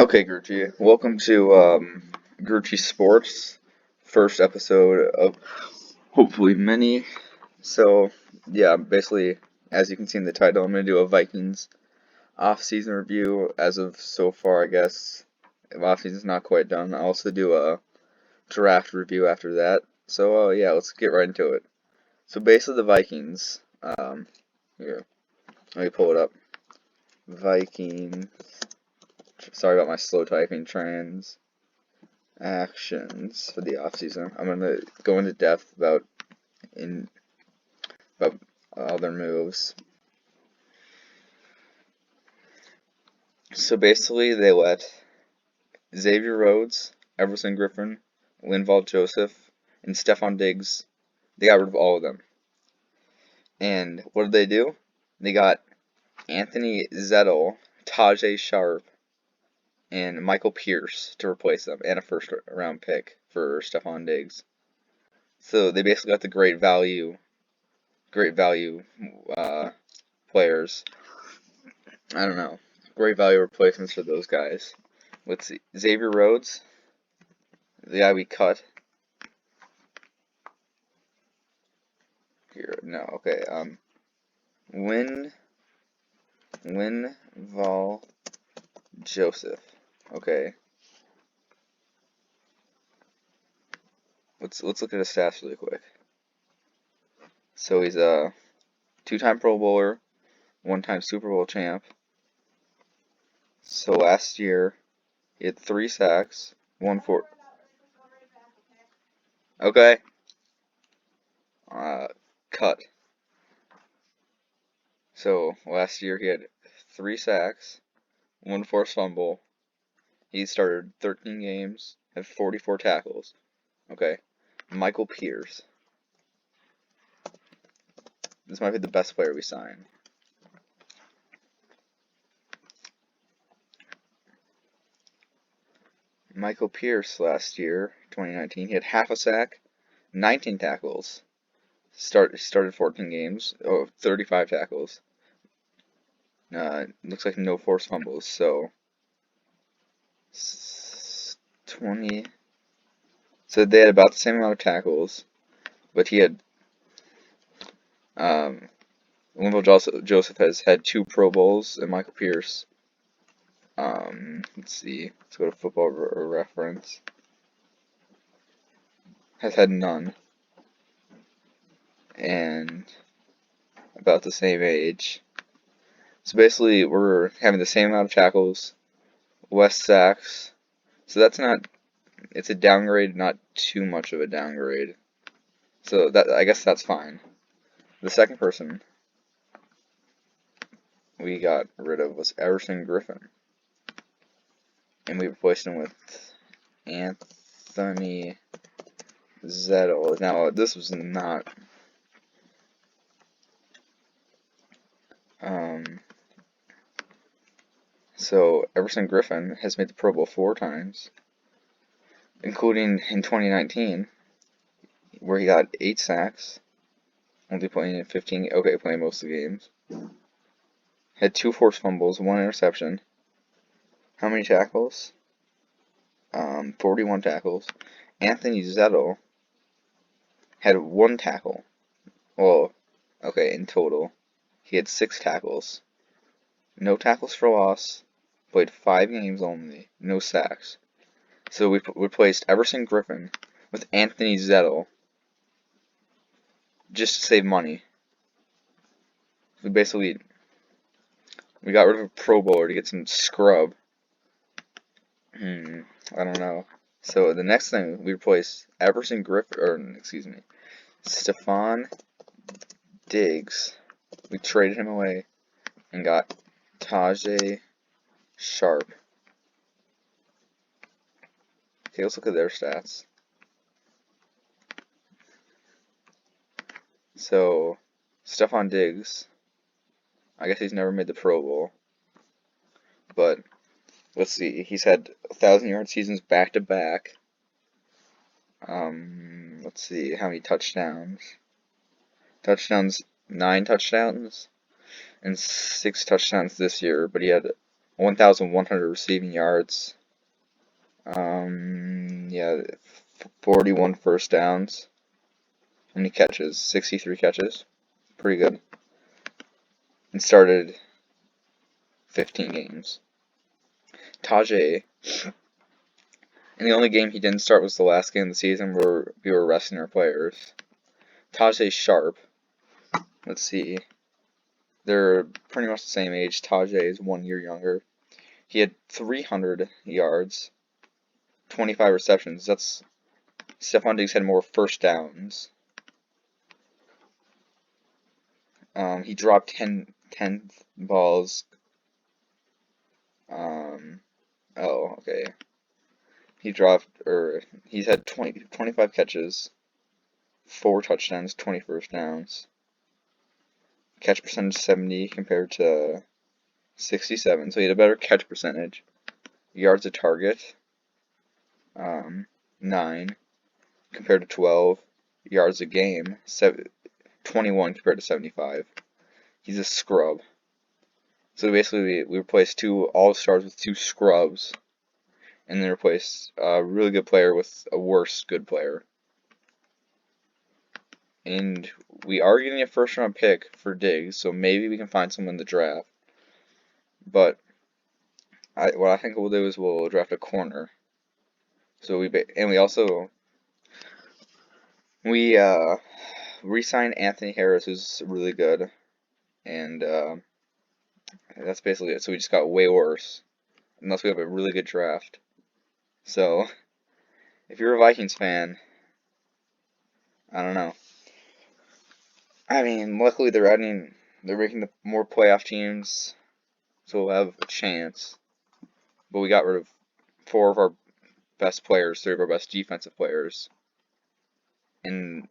Okay, Gucci. Welcome to Gucci Sports, first episode of hopefully many. So, yeah, basically, as you can see in the title, I'm going to do a Vikings off-season review as of so far, I guess. If off-season's not quite done, I'll also do a draft review after that. So, yeah, let's get right into it. So, basically, the Vikings, here, let me pull it up. Vikings, sorry about my slow typing, actions for the offseason. I'm gonna go into depth in about all their moves. So basically, they let Xavier Rhodes, Everson Griffin, Linval Joseph, and Stephon Diggs. They got rid of all of them. And what did they do? They got Anthony Zettel, Tajay Sharp, and Michael Pierce to replace them, and a first round pick for Stephon Diggs. So they basically got the great value players. I don't know. Great value replacements for those guys. Let's see. Xavier Rhodes, the guy we cut. Here, no, okay. Linval Joseph. Okay. Let's look at his stats really quick. So he's a two-time Pro Bowler, one-time Super Bowl champ. So last year he had 3 sacks, 1 Okay. Cut. So last year he had 3 sacks, 1 forced fumble. He started 13 games, had 44 tackles. Okay. Michael Pierce. This might be the best player we signed. Michael Pierce last year, 2019, he had half a sack, 19 tackles. Started 14 games, 35 tackles. Looks like no forced fumbles, so 20. So they had about the same amount of tackles, but he had Linval Joseph has had 2 Pro Bowls, and Michael Pierce. Let's see. Let's go to Football Reference. Has had none, and about the same age. So basically, we're having the same amount of tackles, less sacks. So that's not. It's a downgrade, not too much of a downgrade. So that I guess that's fine. The second person we got rid of was Everson Griffin, and we replaced him with Anthony Zettel. Now this was not so Everson Griffin has made the Pro Bowl 4 times, including in 2019, where he got 8 sacks, only playing in 15. Okay, playing most of the games. Had 2 forced fumbles, 1 interception. How many tackles? 41 tackles. Anthony Zettel had 1 tackle. Well, okay, in total, he had 6 tackles. No tackles for loss. Played 5 games only. No sacks. So we replaced Everson Griffin with Anthony Zettel just to save money. We got rid of a Pro Bowler to get some scrub. I don't know. So the next thing we replaced Stephon Diggs. We traded him away and got Tajay Sharp. Okay, let's look at their stats. So, Stephon Diggs, I guess he's never made the Pro Bowl, but let's see, he's had 1,000-yard seasons back to back. Let's see, how many touchdowns? 9 touchdowns, and 6 touchdowns this year, but he had 1,100 receiving yards. Yeah, 41 first downs. How many catches? 63 catches. Pretty good. And started 15 games. Tajay, and the only game he didn't start was the last game of the season where we were resting our players. Tajay Sharp. Let's see. They're pretty much the same age. Tajay is 1 year younger. He had 300 yards, 25 receptions. Stephon Diggs had more first downs. He dropped 10 balls. Okay. He's had 25 catches, 4 touchdowns, 20 first downs. Catch percentage 70 compared to 67, so he had a better catch percentage. Yards a target, 9 compared to 12. Yards a game, 21 compared to 75. He's a scrub. So basically, we replaced 2 all-stars with 2 scrubs, and then replaced a really good player with a worse good player. And we are getting a first-round pick for Diggs, so maybe we can find someone in the draft. But what I think we'll do is we'll draft a corner. So we also re-signed Anthony Harris, who's really good, and that's basically it. So we just got way worse, unless we have a really good draft. So if you're a Vikings fan, I don't know. I mean, luckily they're making more playoff teams, so we'll have a chance. But we got rid of 4 of our best players, 3 of our best defensive players, and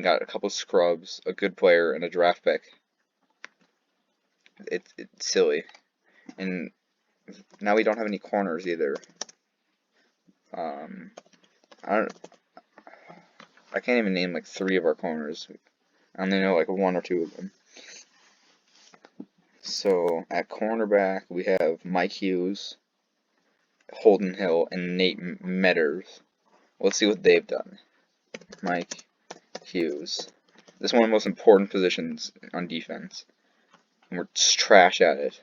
got a couple scrubs, a good player, and a draft pick. It's silly. And now we don't have any corners either. I can't even name like 3 of our corners. I only know like 1 or 2 of them. So at cornerback we have Mike Hughes, Holden Hill, and Nate Metters. Let's see what they've done. Mike Hughes. This is one of the most important positions on defense, and we're just trash at it.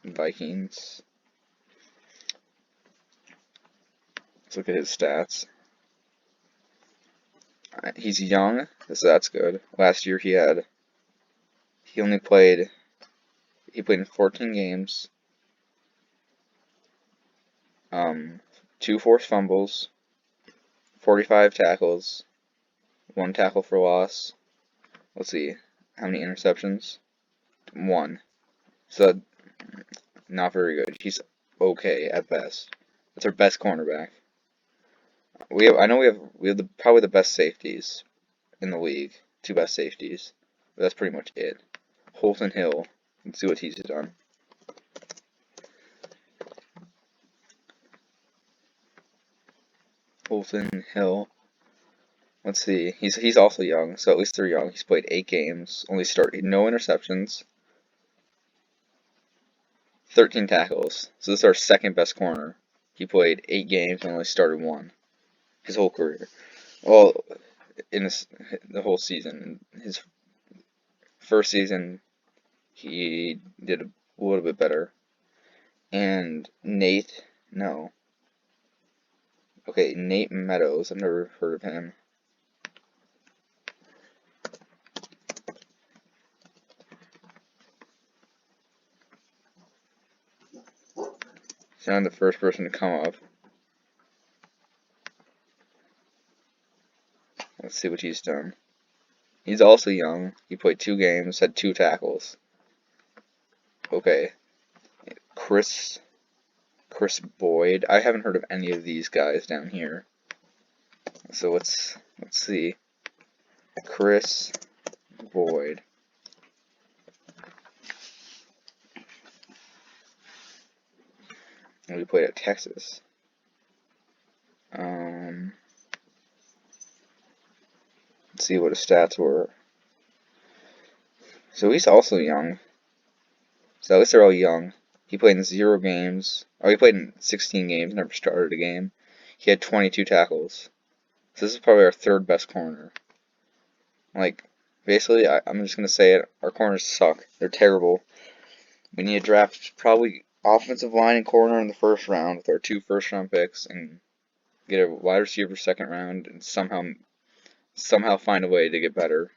Vikings. Let's look at his stats. He's young, so that's good. Last year he played in 14 games. 2 forced fumbles, 45 tackles, 1 tackle for loss. Let's see, how many interceptions? 1. So, not very good. He's okay at best. That's our best cornerback. I know we have probably the best safeties in the league. 2 best safeties. But that's pretty much it. Holton Hill. Let's see what he's done. Holton Hill. Let's see. He's also young, so at least they're young. He's played 8 games. No interceptions. 13 tackles. So this is our second best corner. He played 8 games and only started 1 his whole career. Well, in the whole season. In his first season, he did a little bit better. And Nate Meadows. I've never heard of him. He's not the first person to come up. Let's see what he's done. He's also young. He played 2 games, had 2 tackles. Okay. Chris Boyd. I haven't heard of any of these guys down here. So let's see. Chris Boyd. And we played at Texas. Let's see what his stats were. So he's also young. So at least they're all young. He played in 0 games. Oh, he played in 16 games, never started a game. He had 22 tackles. So this is probably our third best corner. Like, basically, I'm just going to say it. Our corners suck. They're terrible. We need to draft probably offensive line and corner in the first round with our 2 first-round picks and get a wide receiver second round and somehow find a way to get better.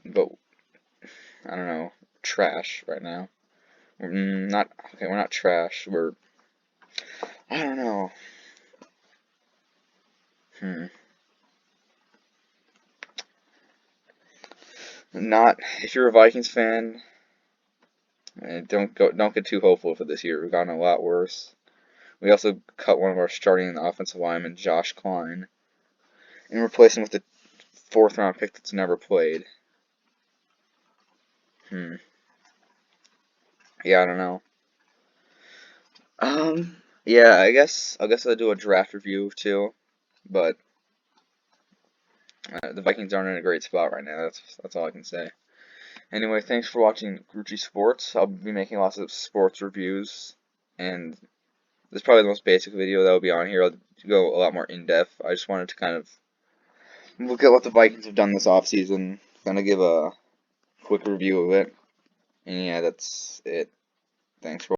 But, I don't know. Trash right now. We're not trash. I don't know. Hmm. Not if you're a Vikings fan, don't get too hopeful for this year. We've gotten a lot worse. We also cut one of our starting offensive linemen, Josh Klein, and replaced him with a 4th-round pick that's never played. Hmm. Yeah, I don't know. Yeah, I'll do a draft review too, but the Vikings aren't in a great spot right now. That's all I can say. Anyway, thanks for watching Gucci Sports. I'll be making lots of sports reviews, and this is probably the most basic video that will be on here. I'll go a lot more in depth. I just wanted to kind of look at what the Vikings have done this offseason. Kind of give a quick review of it. And yeah, that's it. Thanks for